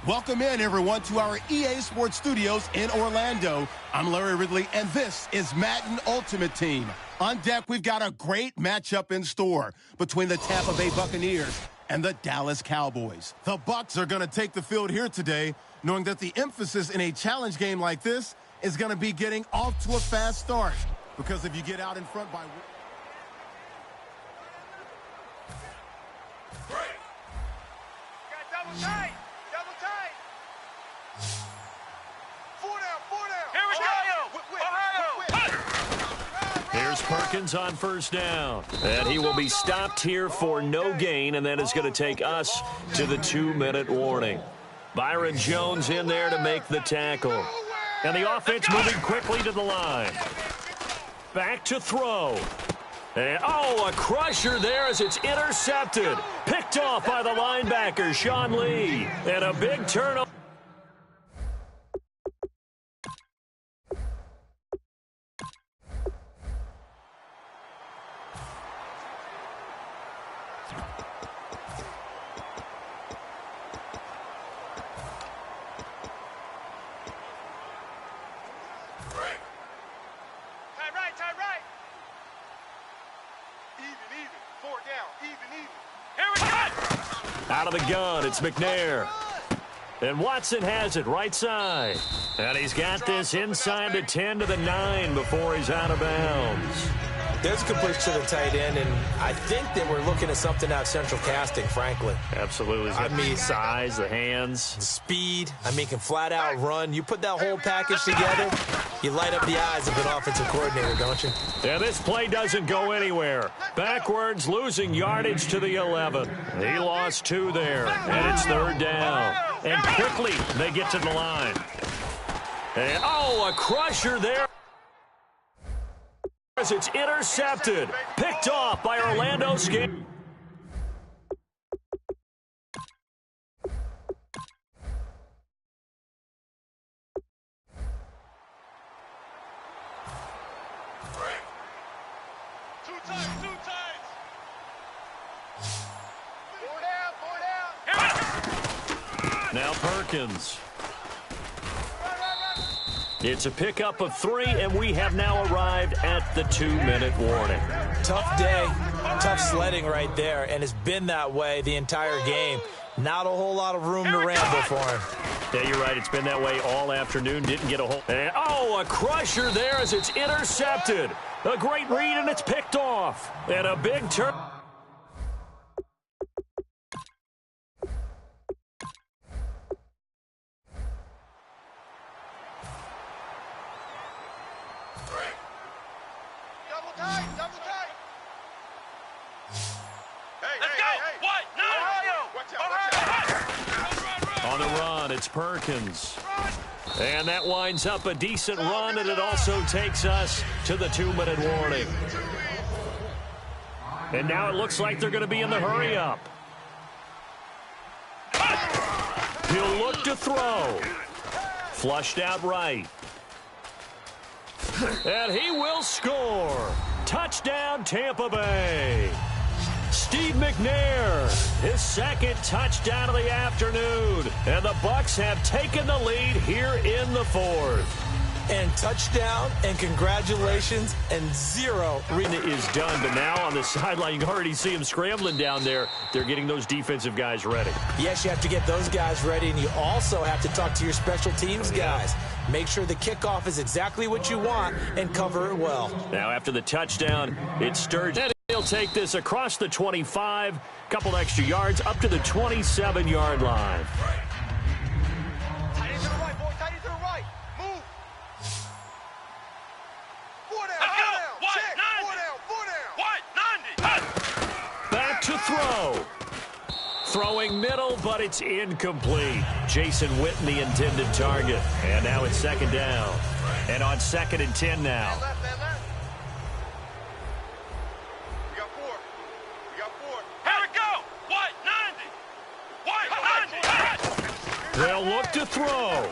Welcome in, everyone, to our EA Sports Studios in Orlando. I'm Larry Ridley, and this is Madden Ultimate Team. On deck, we've got a great matchup in store between the Tampa Bay Buccaneers and the Dallas Cowboys. The Bucs are going to take the field here today, knowing that the emphasis in a challenge game like this is going to be getting off to a fast start. Because if you get out in front by... Double tight! Double tight! 4 down! Here we go! Ohio! Here's Perkins on first down. And he will be stopped here for no gain, and that is going to take us to the 2-minute warning. Byron Jones in there to make the tackle. And the offense moving quickly to the line. Back to throw. And, a crusher there as it's intercepted. Picked off by the linebacker, Sean Lee. And a big turnover. Tight right! Even. 4 down. Even. Here we go! Out of the gun, it's McNair. And Watson has it right side. And he's got this inside the 10 to the 9 before he's out of bounds. There's a completion to the tight end, and I think that we're looking at something out of central casting, frankly. Absolutely. I mean, size, the hands. Speed. Can flat out run. You put that whole package together, you light up the eyes of an offensive coordinator, don't you? Yeah, this play doesn't go anywhere. Backwards, losing yardage to the 11. He lost 2 there, and it's 3rd down. And quickly, they get to the line. And, a crusher there. As it's intercepted, picked off by Orlando Skate. Two times. 4 down. Now Perkins. It's a pickup of 3, and we have now arrived at the 2-minute warning. Tough day, tough sledding right there, and it's been that way the entire game. Not a whole lot of room to ramble for him. Yeah, you're right. It's been that way all afternoon. Didn't get a hold. And, a crusher there as it's intercepted. A great read, and it's picked off. And a big turn. Double tight! Let's go! What? No! Ohio! On the run, it's Perkins. And that winds up a decent run, and it also takes us to the 2-minute warning. And now it looks like they're going to be in the hurry-up. He'll look to throw. Flushed out right. And he will score. Touchdown, Tampa Bay. Steve McNair, his 2nd touchdown of the afternoon. And the Bucs have taken the lead here in the 4th. And touchdown, and congratulations, and 0. Is done, but now on the sideline, you can already see him scrambling down there. They're getting those defensive guys ready. Yes, you have to get those guys ready, and you also have to talk to your special teams guys. Make sure the kickoff is exactly what you want and cover it well. Now after the touchdown, it's Sturgeon. He'll take this across the 25, couple extra yards, up to the 27-yard line. Tight end to the right, boy. Tight end to the right. Move. 4 down. Let's go. Check. 4 down. Back to throw. Throwing middle, but it's incomplete. Jason Witten, the intended target. And now it's 2nd down. And on 2nd and 10 now. Left. Here we go. What? 90. They'll look to throw.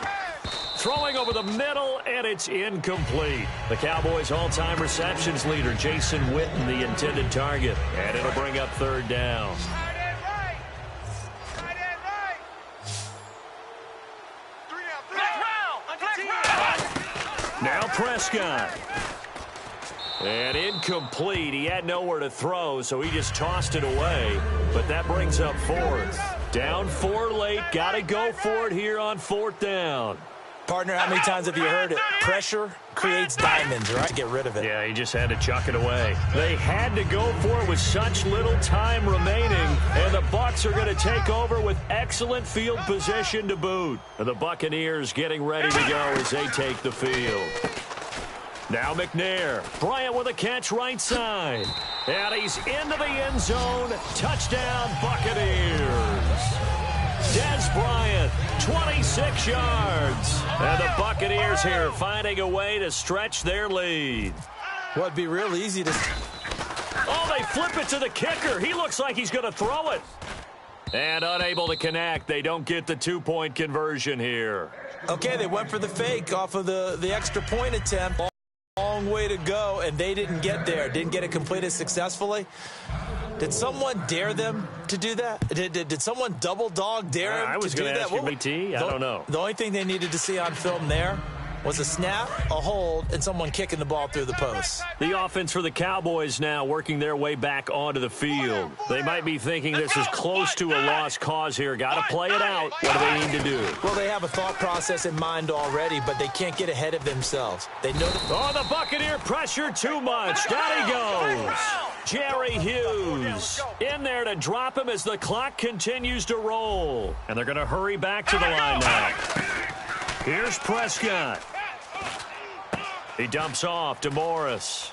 Throwing over the middle, and it's incomplete. The Cowboys' all-time receptions leader, Jason Witten, the intended target. And it'll bring up 3rd down. Tight end right. Prescott. And incomplete. He had nowhere to throw, so he just tossed it away. But that brings up fourth. Down 4 late. Got to go for it here on 4th down. Partner, how many times have you heard it? Pressure creates diamonds, right? To get rid of it. Yeah, he just had to chuck it away. They had to go for it with such little time remaining, and the Bucs are going to take over with excellent field position to boot. And the Buccaneers getting ready to go as they take the field. Now McNair. Bryant with a catch right side. And he's into the end zone. Touchdown, Buccaneers. Dez Bryant, 26 yards. And the Buccaneers here finding a way to stretch their lead. Well, it'd be real easy to... Oh, they flip it to the kicker. He looks like he's going to throw it. And unable to connect. They don't get the 2-point conversion here. Okay, they went for the fake off of the extra point attempt. Long way to go, and they didn't get there. Didn't get it completed successfully. Did someone dare them to do that? Did someone double dog dare them to do that? I was going to ask you, BT. I don't know. The only thing they needed to see on film there was a snap, a hold, and someone kicking the ball through the post. The offense for the Cowboys now working their way back onto the field. They might be thinking this is close to a lost cause here. Got to play it out. What do they need to do? Well, they have a thought process in mind already, but they can't get ahead of themselves. They know that. Oh, the Buccaneer pressure too much. Down he goes. Jerry Hughes in there to drop him as the clock continues to roll. And they're going to hurry back to the line now. Here's Prescott. He dumps off to Morris.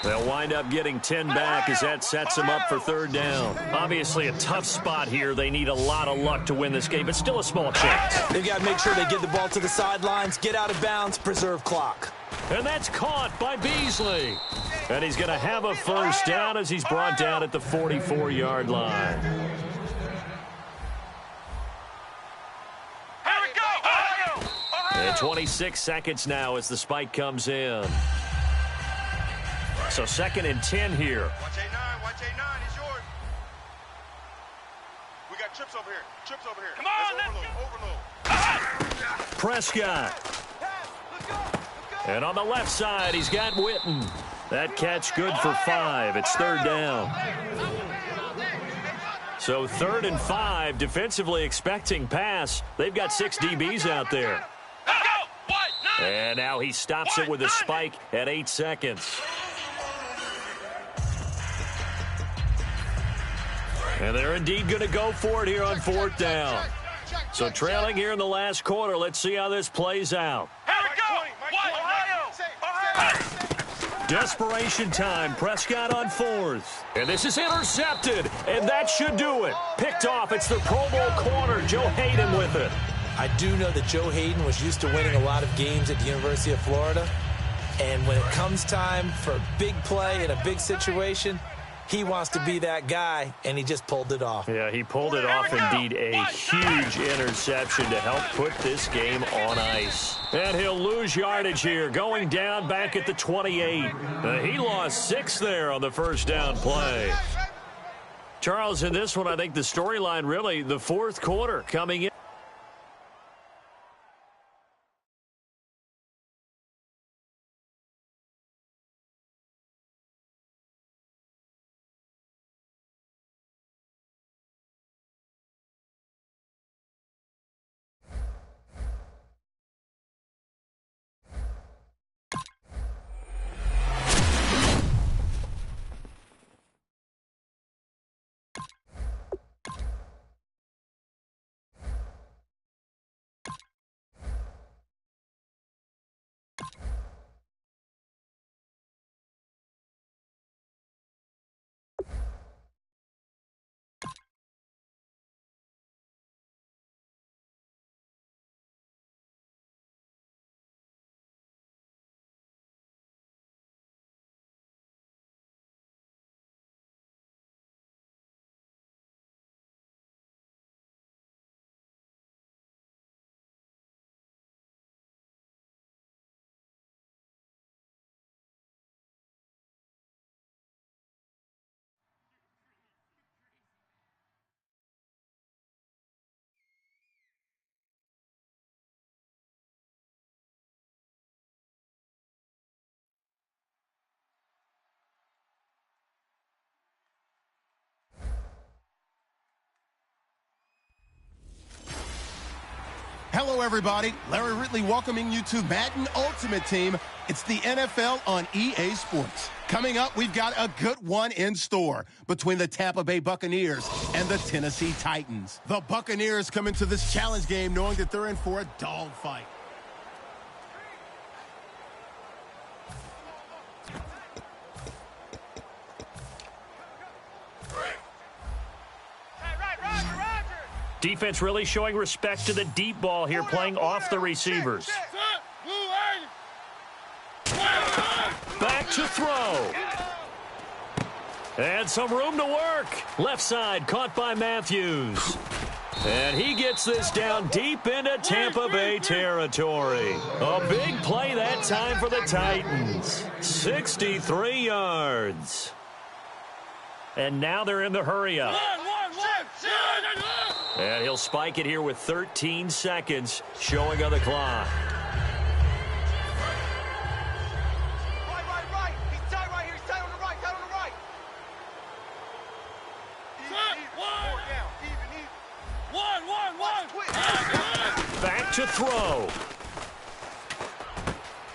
They'll wind up getting 10 back as that sets them up for 3rd down. Obviously a tough spot here. They need a lot of luck to win this game, but still a small chance. They've got to make sure they get the ball to the sidelines, get out of bounds, preserve clock. And that's caught by Beasley. And he's going to have a 1st down as he's brought down at the 44-yard line. And 26 seconds now as the spike comes in. So 2nd and 10 here. Watch A9, watch A9, it's yours. We got trips over here, trips over here. Come on, overload. Prescott. And on the left side, he's got Witten. That catch good for 5. It's 3rd down. So 3rd and 5, defensively expecting pass. They've got 6 DBs out there. And now he stops it with a spike at 8 seconds. And they're indeed going to go for it here on 4th down. So trailing here in the last quarter. Let's see how this plays out. Desperation time. Prescott on 4th. And this is intercepted. And that should do it. Picked off. It's the Pro Bowl corner. Joe Hayden with it. I do know that Joe Hayden was used to winning a lot of games at the University of Florida. And when it comes time for a big play in a big situation, he wants to be that guy, and he just pulled it off. Yeah, he pulled it off indeed. A huge interception to help put this game on ice. And he'll lose yardage here, going down back at the 28. He lost 6 there on the 1st down play. Charles, in this one, I think the storyline really, the 4th quarter coming in. Hello, everybody. Larry Ridley welcoming you to Madden Ultimate Team. It's the NFL on EA Sports. Coming up, we've got a good one in store between the Tampa Bay Buccaneers and the Tennessee Titans. The Buccaneers come into this challenge game knowing that they're in for a dogfight. Defense really showing respect to the deep ball here, playing off the receivers. Back to throw. And some room to work. Left side caught by Matthews. And he gets this down deep into Tampa Bay territory. A big play that time for the Titans. 63 yards. And now they're in the hurry-up. And he'll spike it here with 13 seconds showing on the clock. Right. He's tight right here. He's tight on the right. Tight on the right. Even. Back to throw.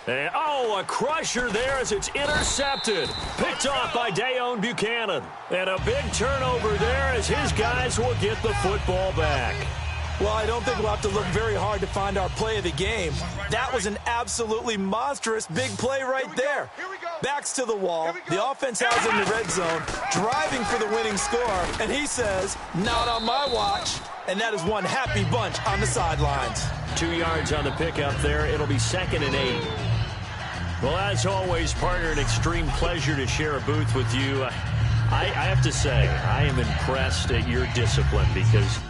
And, oh, a crusher there as it's intercepted. Picked off by Dayon Buchanan. And a big turnover there as his guys will get the football back. Well, I don't think we'll have to look very hard to find our play of the game. That was an absolutely monstrous big play right there. Backs to the wall. The offense has in the red zone, driving for the winning score. And he says, not on my watch. And that is one happy bunch on the sidelines. 2 yards on the pickup there. It'll be 2nd and 8. Well, as always, partner, an extreme pleasure to share a booth with you. I have to say, I am impressed at your discipline because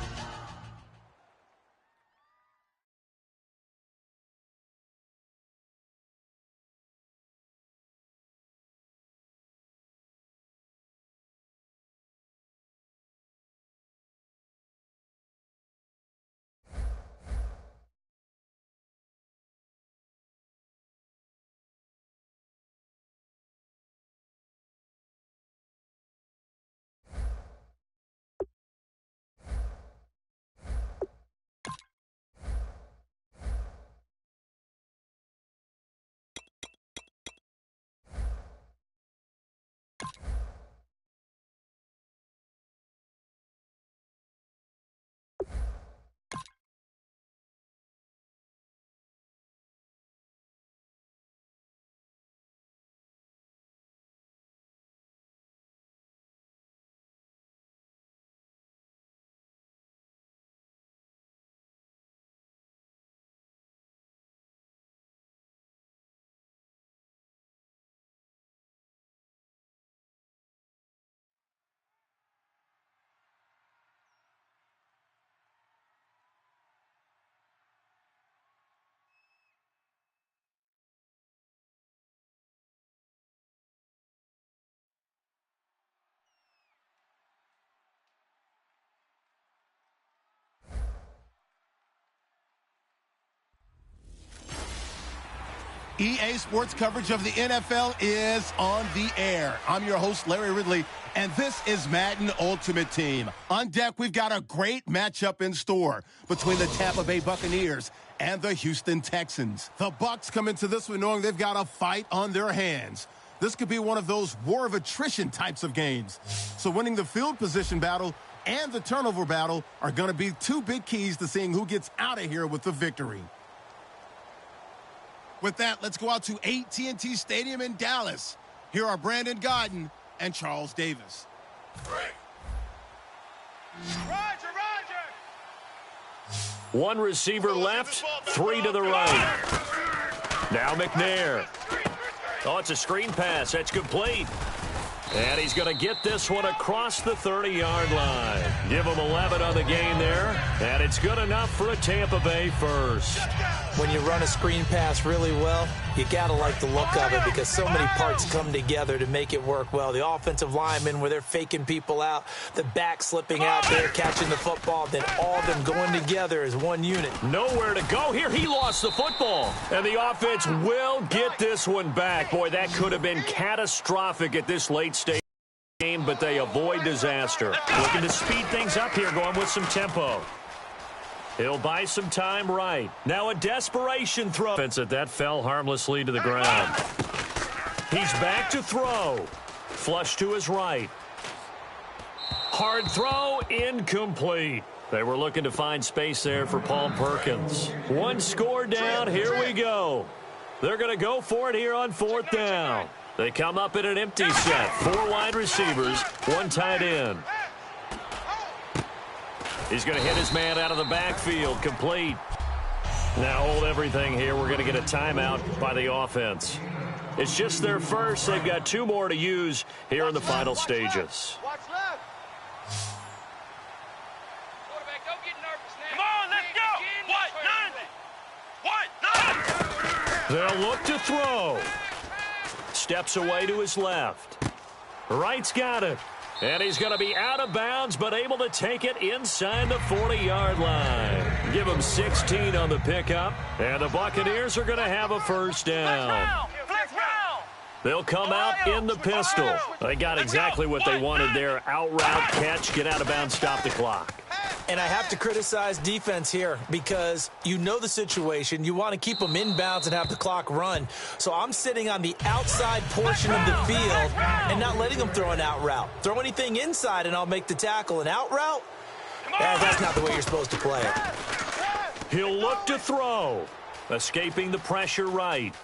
EA Sports coverage of the NFL is on the air. I'm your host, Larry Ridley, and this is Madden Ultimate Team. On deck, we've got a great matchup in store between the Tampa Bay Buccaneers and the Houston Texans. The Bucs come into this one knowing they've got a fight on their hands. This could be one of those war of attrition types of games. So winning the field position battle and the turnover battle are going to be two big keys to seeing who gets out of here with the victory. With that, let's go out to AT&T Stadium in Dallas. Here are Brandon Gaudin and Charles Davis. Roger. one receiver left, 3 to the right. Now McNair. Oh, it's a screen pass. That's complete. And he's going to get this one across the 30-yard line. Give him 11 on the game there. And it's good enough for a Tampa Bay first. When you run a screen pass really well, you got to like the look of it because so many parts come together to make it work well. The offensive linemen where they're faking people out, the back slipping out there, catching the football, then all of them going together as one unit. Nowhere to go here. He lost the football. And the offense will get this one back. Boy, that could have been catastrophic at this late stage game, but they avoid disaster. Looking to speed things up here, going with some tempo. He'll buy some time right. Now a desperation throw. That fell harmlessly to the ground. He's back to throw. Flush to his right. Hard throw, incomplete. They were looking to find space there for Paul Perkins. One score down, here we go. They're going to go for it here on 4th down. They come up in an empty set. 4 wide receivers, 1 tight end. He's going to hit his man out of the backfield, complete. Now hold everything here. We're going to get a timeout by the offense. It's just their first. They've got 2 more to use here in the final stages. Watch left. Quarterback, don't get nervous now. Come on, let's go. What? They'll look to throw. Steps away to his left. Right's got it. And he's going to be out of bounds, but able to take it inside the 40-yard line. Give him 16 on the pickup. And the Buccaneers are going to have a first down. They'll come out in the pistol. They got exactly what they wanted there. Out route, catch, get out of bounds, stop the clock. And I have to criticize defense here because you know the situation. You want to keep them inbounds and have the clock run. So I'm sitting on the outside portion of the field and not letting them throw an out route. Throw anything inside and I'll make the tackle. An out route? That's not the way you're supposed to play it. He'll look to throw. Escaping the pressure right.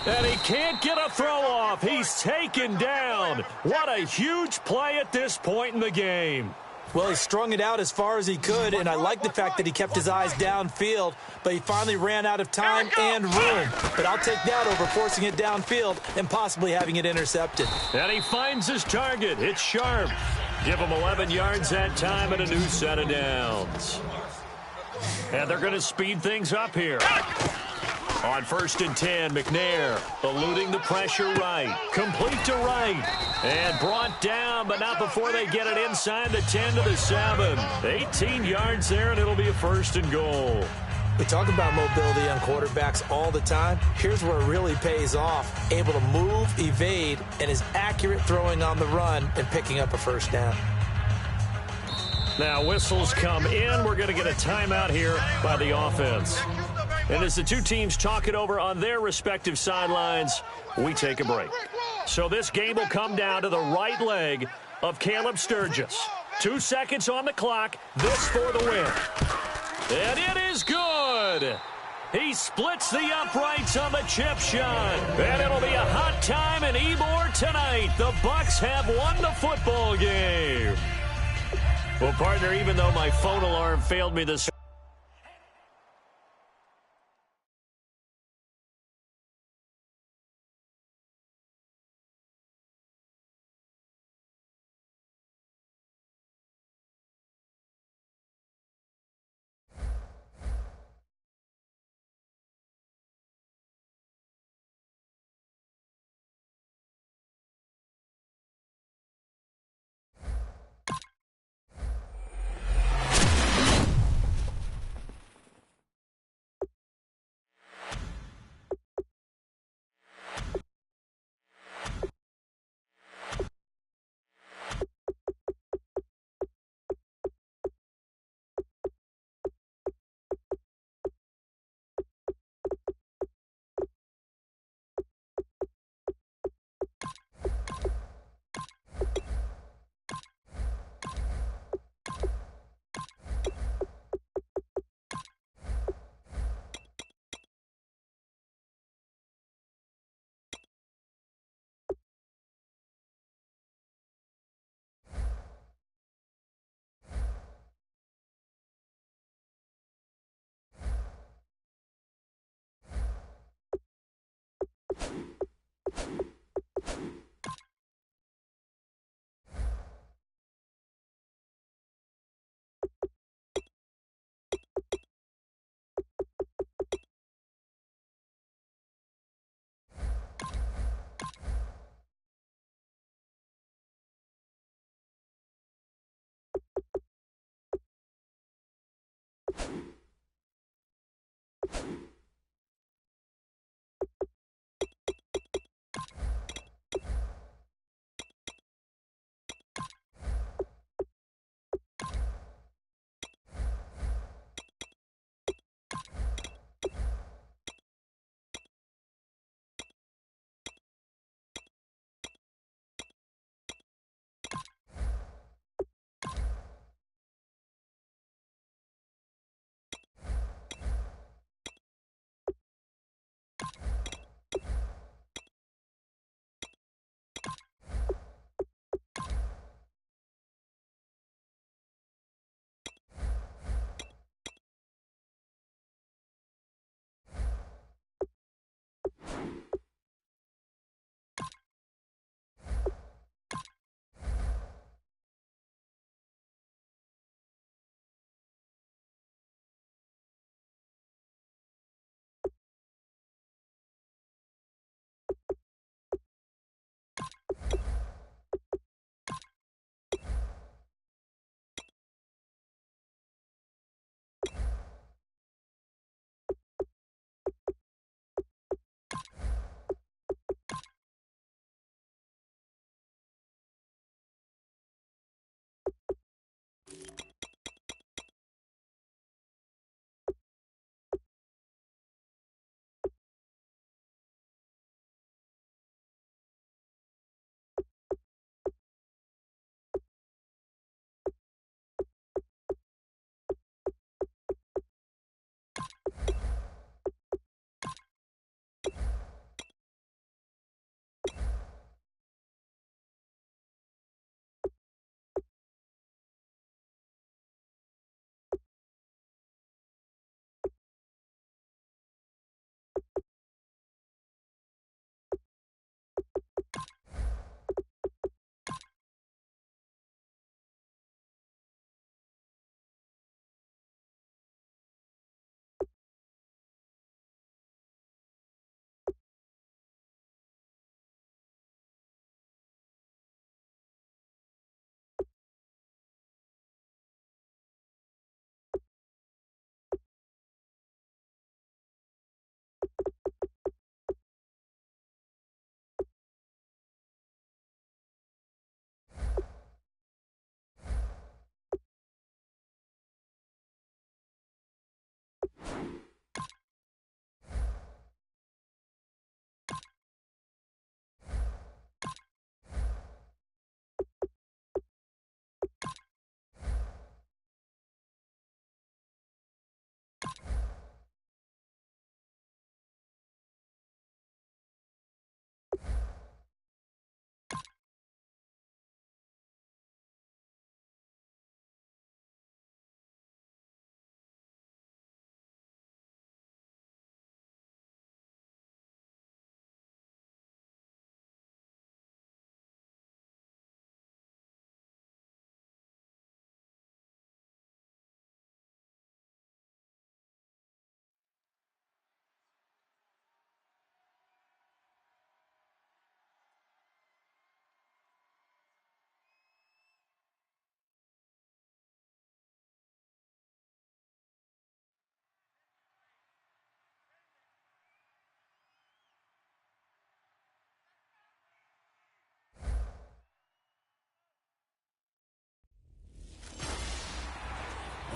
And he can't get a throw off. He's taken down. What a huge play at this point in the game. Well, he strung it out as far as he could, and I like the fact that he kept his eyes downfield, but he finally ran out of time and room. But I'll take that over forcing it downfield and possibly having it intercepted. And he finds his target. It's sharp. Give him 11 yards that time and a new set of downs. And they're going to speed things up here. On 1st and 10, McNair eluding the pressure right. Complete to right. And brought down, but not before they get it inside the 10 to the 7. 18 yards there, and it'll be a 1st and goal. We talk about mobility on quarterbacks all the time. Here's where it really pays off. Able to move, evade, and is accurate throwing on the run and picking up a first down. Now whistles come in. We're going to get a timeout here by the offense. And as the 2 teams talk it over on their respective sidelines, we take a break. So this game will come down to the right leg of Caleb Sturgis. 2 seconds on the clock. This for the win. And it is good. He splits the uprights on the chip shot. And it'll be a hot time in Ybor tonight. The Bucs have won the football game. Well, partner, even though my phone alarm failed me this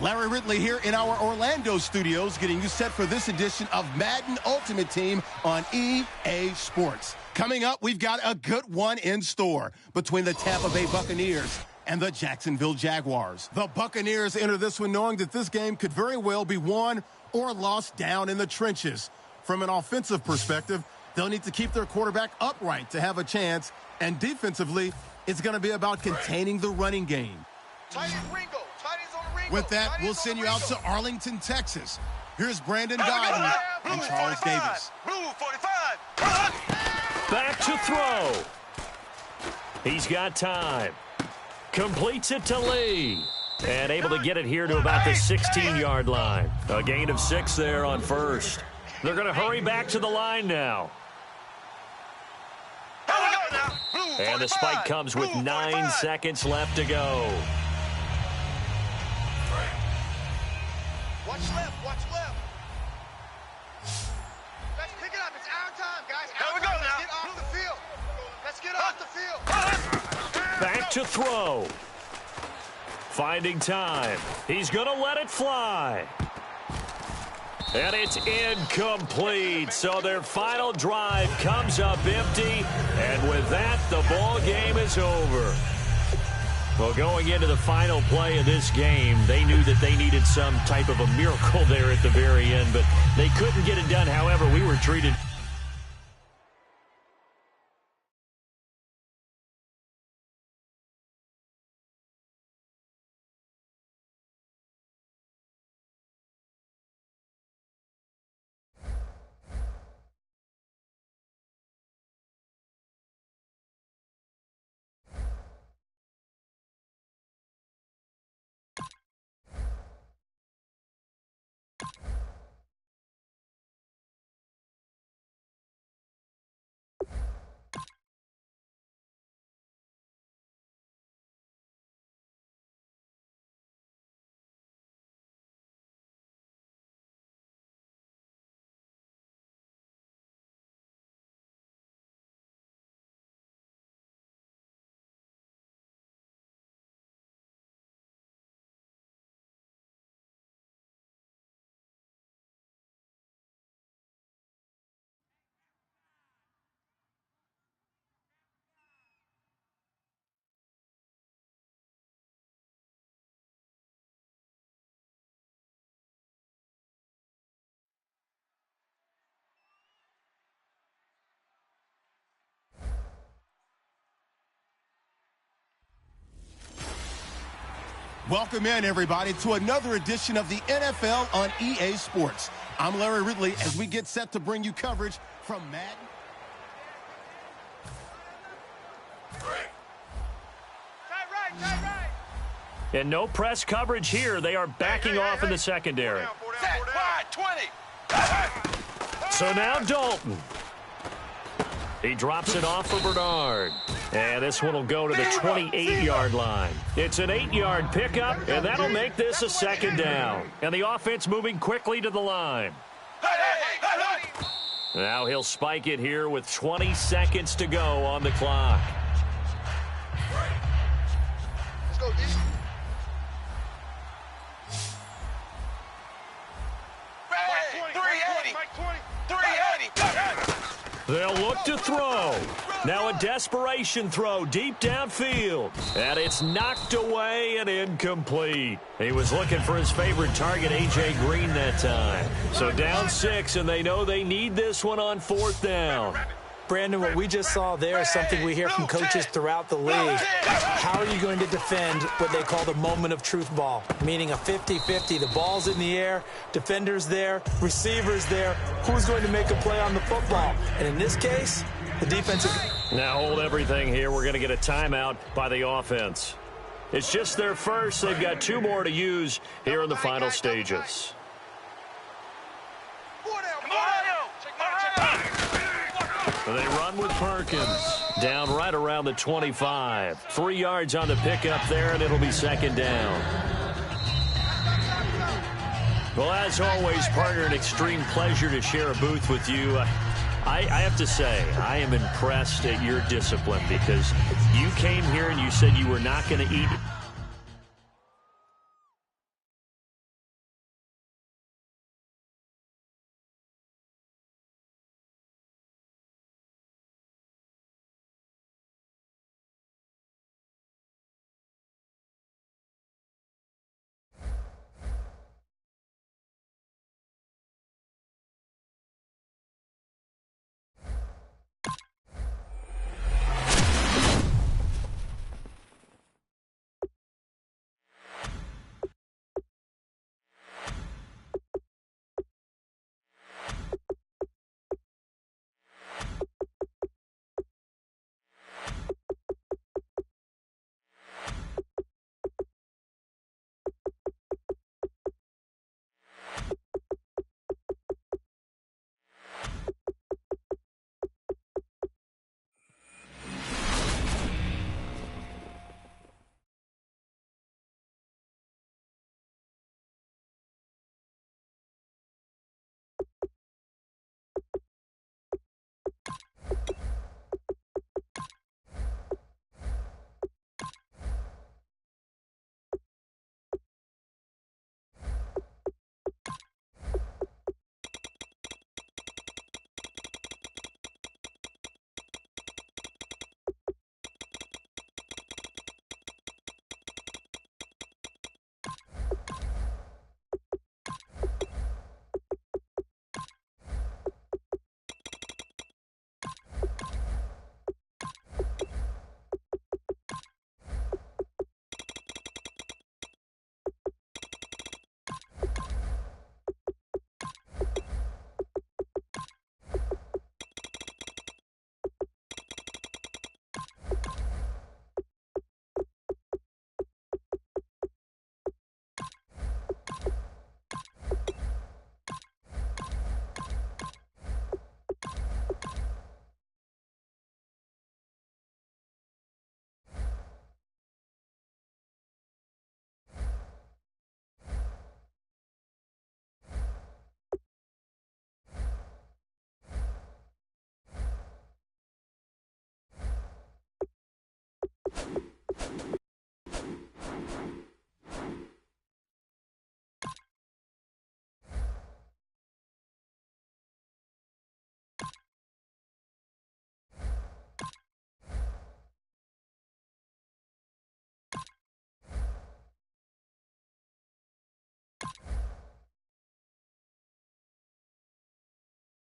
Larry Ridley here in our Orlando studios, getting you set for this edition of Madden Ultimate Team on EA Sports. Coming up, we've got a good one in store between the Tampa Bay Buccaneers and the Jacksonville Jaguars. The Buccaneers enter this one knowing that this game could very well be won or lost down in the trenches. From an offensive perspective, they'll need to keep their quarterback upright to have a chance, and defensively, it's going to be about containing the running game. With that, we'll send you out to Arlington, Texas. Here's Brandon Godden and Charles Davis. Back to throw. He's got time. Completes it to Lee. And able to get it here to about the 16-yard line. A gain of 6 there on first. They're going to hurry back to the line now. And the spike comes with 9 seconds left to go. Watch left, watch left. Let's pick it up. It's our time, guys. Here we go now. Let's get off the field. Let's get off the field. Back to throw. Finding time. He's going to let it fly. And it's incomplete. So their final drive comes up empty. And with that, the ball game is over. Well, going into the final play of this game, they knew that they needed some type of a miracle there at the very end, but they couldn't get it done. However, we were treated. Welcome in, everybody, to another edition of the NFL on EA Sports. I'm Larry Ridley as we get set to bring you coverage from Madden. And no press coverage here. They are backing off in the secondary. So now Dalton. He drops it off for Bernard. And this one will go to the 28-yard line. It's an 8-yard pickup, and that'll make this a second down. And the offense moving quickly to the line. Now he'll spike it here with 20 seconds to go on the clock. Let's go, D. They'll look to throw. Now a desperation throw deep downfield. And it's knocked away and incomplete. He was looking for his favorite target, A.J. Green, that time. So down 6, and they know they need this one on 4th down. Brandon, what we just saw there is something we hear from coaches throughout the league. How are you going to defend what they call the moment of truth ball, meaning a 50-50? The ball's in the air, defenders there, receivers there. Who's going to make a play on the football? And in this case, the defensive. Now hold everything here. We're going to get a timeout by the offense. It's just their first. They've got 2 more to use here in the final stages. They run with Perkins. Down right around the 25. 3 yards on the pickup there, and it'll be second down. Well, as always, partner, an extreme pleasure to share a booth with you. I have to say, I am impressed at your discipline because you came here and you said you were not going to eat